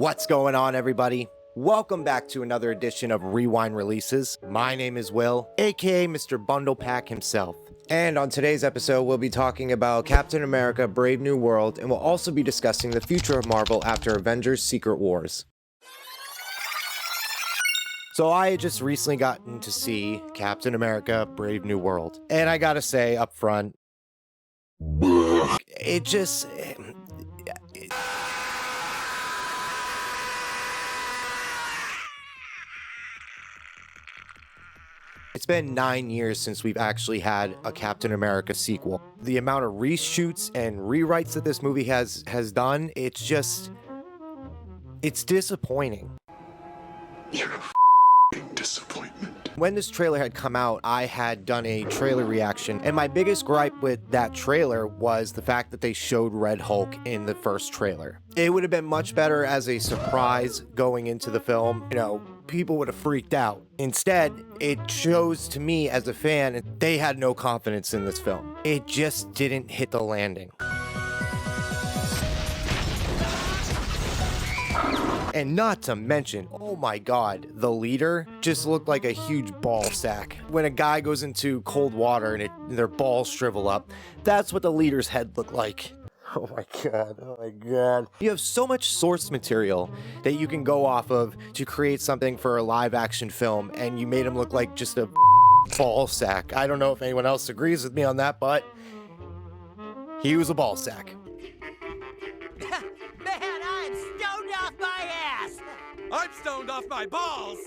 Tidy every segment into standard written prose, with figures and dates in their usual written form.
What's going on, everybody? Welcome back to another edition of Rewind Releases. My name is Will, aka Mr. Bundle Pack himself. And on today's episode, we'll be talking about Captain America: Brave New World, and we'll also be discussing the future of Marvel after Avengers: Secret Wars. So I had just recently gotten to see Captain America: Brave New World, and I gotta say up front, it's been 9 years since we've actually had a Captain America sequel. The amount of reshoots and rewrites that this movie has done, it's disappointing. You're a disappointment. When this trailer had come out, I had done a trailer reaction, and my biggest gripe with that trailer was the fact that they showed Red Hulk in the first trailer. It would have been much better as a surprise going into the film. You know, people would have freaked out. Instead, it shows to me as a fan, they had no confidence in this film. It just didn't hit the landing. And not to mention, oh my god, the leader just looked like a huge ball sack. When a guy goes into cold water and their balls shrivel up, that's what the leader's head looked like. Oh my god, oh my god. You have so much source material that you can go off of to create something for a live action film, and you made him look like just a ball sack. I don't know if anyone else agrees with me on that, but he was a ball sack. I'm stoned off my balls!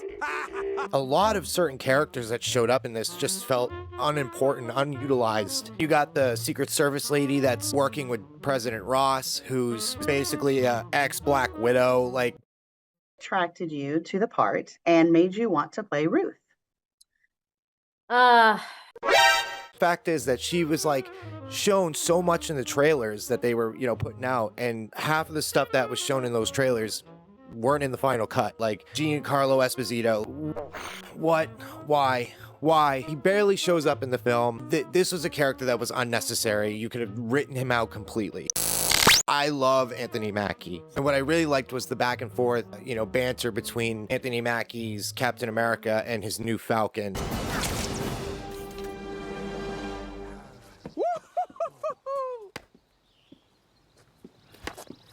A lot of certain characters that showed up in this just felt unimportant, unutilized. You got the Secret Service lady that's working with President Ross, who's basically a ex-Black Widow, like... Attracted you to the part and made you want to play Ruth? Fact is that she was like shown so much in the trailers that they were, putting out, and half of the stuff that was shown in those trailers weren't in the final cut. Like Giancarlo Esposito, what? Why? He barely shows up in the film. This was a character that was unnecessary. You could have written him out completely. I love Anthony Mackie, and what I really liked was the back and forth, banter between Anthony Mackie's Captain America and his new Falcon.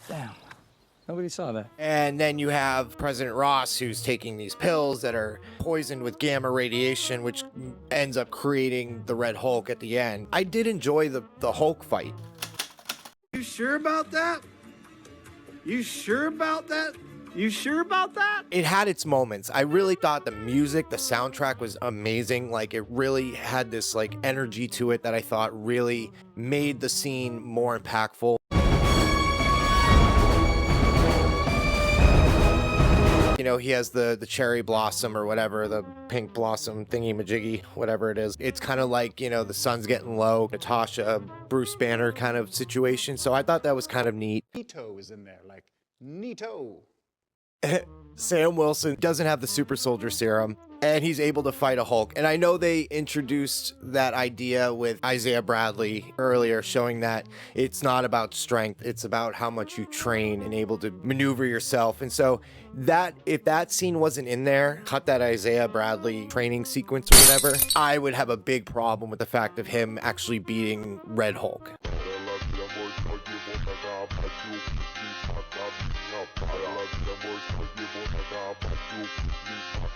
Damn. Nobody saw that. And then you have President Ross, who's taking these pills that are poisoned with gamma radiation, which ends up creating the Red Hulk at the end. I did enjoy the Hulk fight. You sure about that? You sure about that? You sure about that? It had its moments. I really thought the music, the soundtrack was amazing. Like, it really had this energy to it that I thought really made the scene more impactful. He has the cherry blossom or whatever, the pink blossom thingy-majiggy, whatever it is. It's kind of like, the sun's getting low, Natasha, Bruce Banner kind of situation. So I thought that was kind of neat. Neato is in there, like Neato. Sam Wilson doesn't have the super soldier serum, and he's able to fight a Hulk. And I know they introduced that idea with Isaiah Bradley earlier, showing that it's not about strength, it's about how much you train and able to maneuver yourself. And so that if that scene wasn't in there, cut that Isaiah Bradley training sequence or whatever, I would have a big problem with the fact of him actually beating Red Hulk.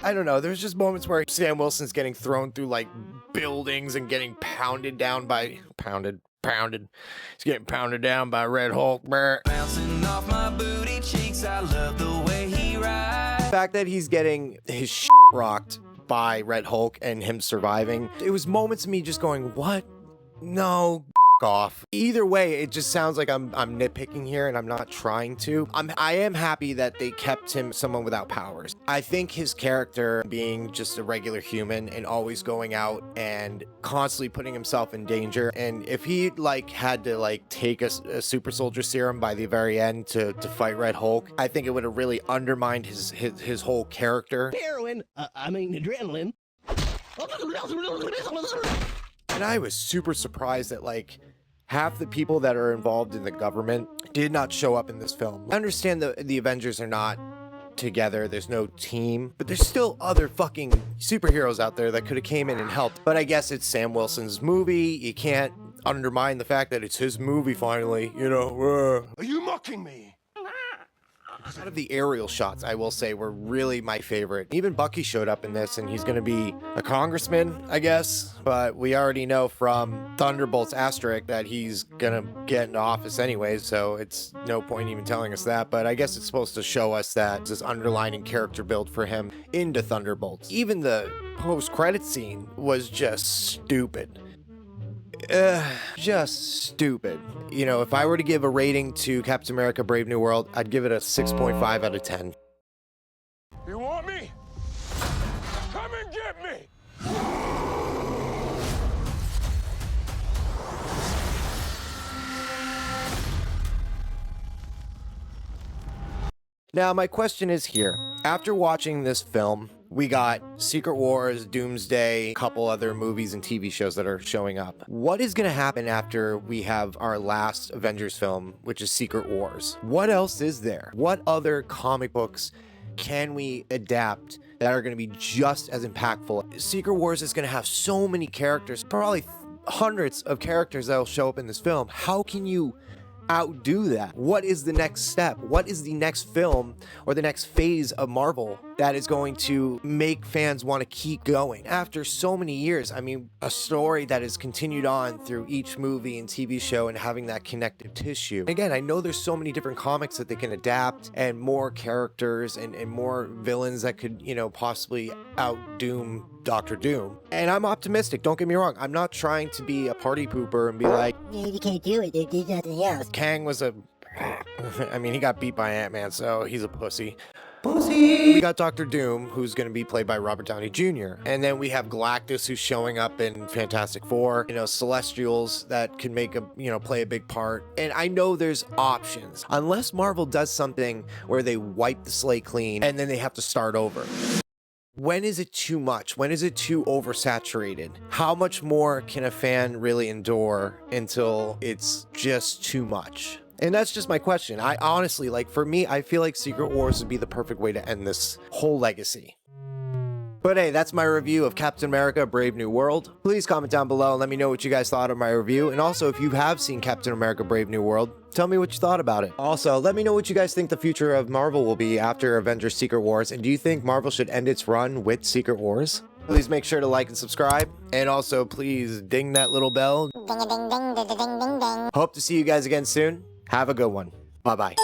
I don't know, there's just moments where Sam Wilson's getting thrown through buildings and getting pounded down by he's getting pounded down by Red Hulk. Bouncing off my booty cheeks, I love the way he rides. The fact that he's getting his rocked by Red Hulk and him surviving, it was moments of me just going, what? No, off. Either way, it just sounds like I'm nitpicking here, and I'm not trying to. I am happy that they kept him someone without powers. I think his character being just a regular human and always going out and constantly putting himself in danger, and if he had to take a super soldier serum by the very end to fight Red Hulk, I think it would have really undermined his whole character. Heroin, adrenaline. And I was super surprised that half the people that are involved in the government did not show up in this film. I understand the Avengers are not together, there's no team, but there's still other fucking superheroes out there that could have came in and helped. But I guess it's Sam Wilson's movie. You can't undermine the fact that it's his movie finally, you know. Are you mocking me? A lot of the aerial shots, I will say, were really my favorite. Even Bucky showed up in this, and he's going to be a congressman, I guess. But we already know from Thunderbolts Asterisk that he's going to get into office anyways, so it's no point even telling us that. But I guess it's supposed to show us that this underlining character build for him into Thunderbolts. Even the post-credit scene was just stupid. Just stupid. You know, if I were to give a rating to Captain America Brave New World, I'd give it a 6.5 out of 10. You want me? Come and get me! Now, my question is here. After watching this film, we got Secret Wars, Doomsday, a couple other movies and TV shows that are showing up. What is going to happen after we have our last Avengers film, which is Secret Wars? What else is there? What other comic books can we adapt that are going to be just as impactful? Secret Wars is going to have so many characters, probably hundreds of characters that will show up in this film. How can you outdo that? What is the next step? What is the next film or the next phase of Marvel that is going to make fans want to keep going after so many years? I mean, a story that has continued on through each movie and TV show and having that connective tissue. Again, I know there's so many different comics that they can adapt and more characters and more villains that could, you know, possibly outdoom Doctor Doom. And I'm optimistic, don't get me wrong. I'm not trying to be a party pooper and be like, Yeah, you can't do it. There's nothing else. Kang was a... I mean, he got beat by Ant-Man, so he's a pussy. Pussy! We got Doctor Doom, who's going to be played by Robert Downey Jr. And then we have Galactus, who's showing up in Fantastic Four. You know, Celestials that can make a, you know, play a big part. And I know there's options. Unless Marvel does something where they wipe the slate clean and then they have to start over. When is it too much? When is it too oversaturated? How much more can a fan really endure until it's just too much? And that's just my question. I honestly, like, for me, I feel like Secret Wars would be the perfect way to end this whole legacy. But hey, that's my review of Captain America Brave New World. Please comment down below and let me know what you guys thought of my review. And also, if you have seen Captain America Brave New World, tell me what you thought about it. Also, let me know what you guys think the future of Marvel will be after Avengers Secret Wars. And do you think Marvel should end its run with Secret Wars? Please make sure to like and subscribe. And also, please ding that little bell. Ding a ding ding ding ding ding ding. Hope to see you guys again soon. Have a good one. Bye-bye.